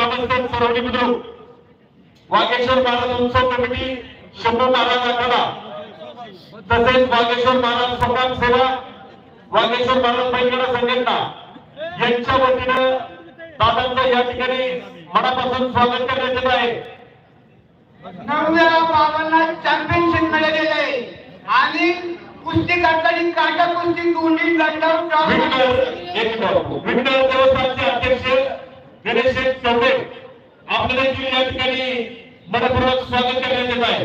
ग्रामस्थ सर्व बुद्रुक वागेश्वर महाराज उत्सव कमिटी शंभू महाराज आखाडा तसेच वागेश्वर महाराज समाज सेवा वागेश्वर महाराज बैलगाडा संघटना यांच्या वतीनं दादांचं या ठिकाणी मनापासून स्वागत करण्यात येत आहे। 9व्या 52 चॅम्पियनशिप मिळालेले आहे आणि कुस्ती करताना काटा कुस्ती दोन्ही लढणार विठ्ठल देवस्थानचे अध्यक्ष गणेश चौबे आपल्याला या ठिकाणी मनपूर्वक स्वागत करण्यात येत आहे।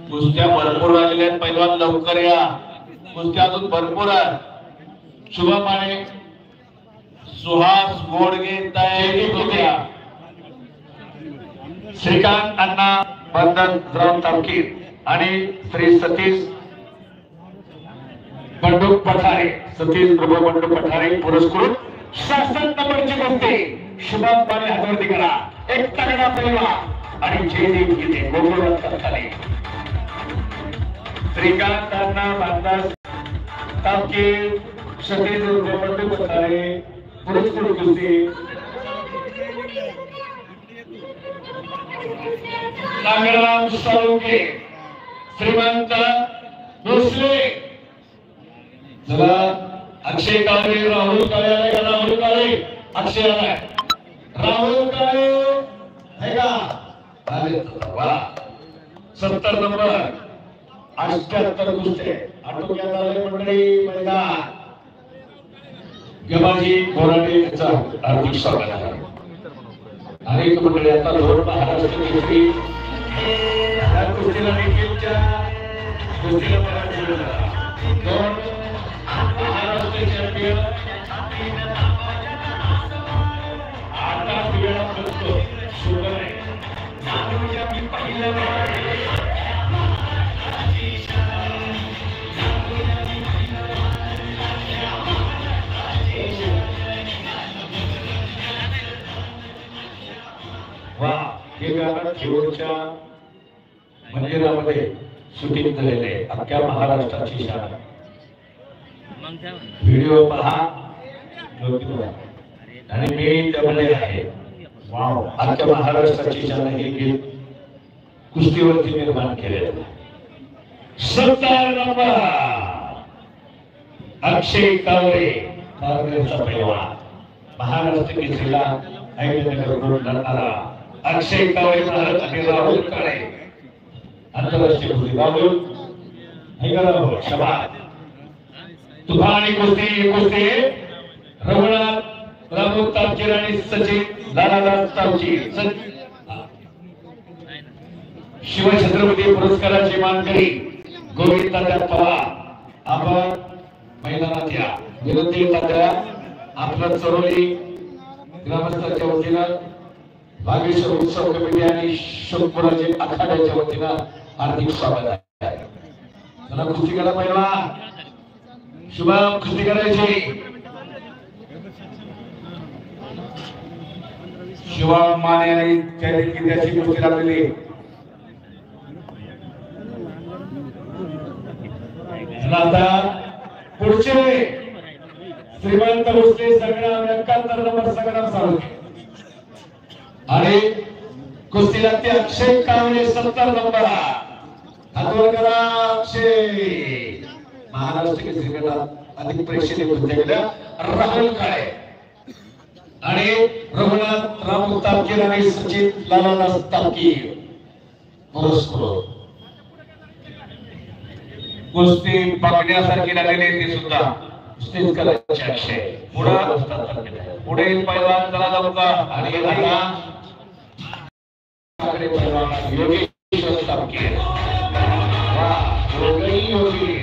कुस्त्या भरपूर आलेल्या आहेत, पैलवान लवकर या, कुस्त्या अजून भरपूर आहेत। शुभमाने सुहास गोडगे तयारी होत्या, श्रीकांत अण्णा बंधन राव तामकीर आणि श्री सतीश बंडू पठारे सतीश प्रभू बंडू पठारे पुरस्कृत शासन नंबरची कुस्ती शुभमाने हातवरती करा, एक तगडा पैलवान आणि जयदेव गीते गोकुळात खाली श्रीकांत अण्णा बंधन तामकीर सतीश प्रभू बंडू पठारे पुरस्कृत कुस्ती नागराम साळुंके श्रीमंत भोसले चला अक्षय काळे राहुल काळे आले का राहुल काळे अक्षय आलाय राहुल काळे है का आले वा 70 नंबर 78 कुस्ते आटोक्यात आले मंडळी मैदान गबाजी बोराडे यांचा हार्दिक स्वागत आहे। अनेक मंडळी आता धोरण महाराष्ट्र कुस्ती या कुस्तीला देखीलच्या कुस्तीला महाराष्ट्र चॅम्पियन आता वेळा करतो शुगर हे गाणं शिवच्या मंदिरामध्ये शूटिंग झालेले अख्ख्या महाराष्ट्राची शान व्हिडिओ पहा आणि मी त्यामध्ये आहे वाव अख्ख्या महाराष्ट्राची शान हे गीत कुस्तीवरती निर्माण केलेलं 70 नंबर अक्षय कावळे कारगिलचा पैलवान महाराष्ट्र केसरीला ऐकण्याकडून लढणारा अक्षय कावळे महाराज आणि राहुल काळे आंतरराष्ट्रीय कुस्ती राहुल हैदराबाद शबाद तुफानी कुस्ती रघुनाथ रामू तापकीर आणि सचिन लालादास तापकीर शिवछत्रपती पुरस्काराचे मानकरी गोविंद तात्या पवार आपण मैदानात या विनंती तात्या आपलं चरोली ग्रामस्थांच्या वतीनं वागेश्वर उत्सव कमिटी आणि शोकपुराचे आखाड्याच्या वतीनं हार्दिक स्वागत आहे। चला कुस्ती करा पहिला शुभम कुस्ती करायची शिवम माने आणि त्याची कुस्ती लागलेली आता पुढचे श्रीमंत भोसले संग्राम 71 नंबर संग्राम साळुंके आणि कुस्ती लागते अक्षय कावळे 70 नंबर हातवर करा अक्षय महाराष्ट्र केसरीला अधिक प्रेक्षणीय कुस्त्या केल्या राहुल काळे आणि रघुनाथ रामू तापकीर आणि सचिन लालादास तापकीर पुरस्कृत कुस्ती बघण्यासारखी लागलेली ती सुद्धा कुस्तीच करायची अक्षय पुढे पैलवान चला लवकर आणि योगेश्वर तापकीर वा योगी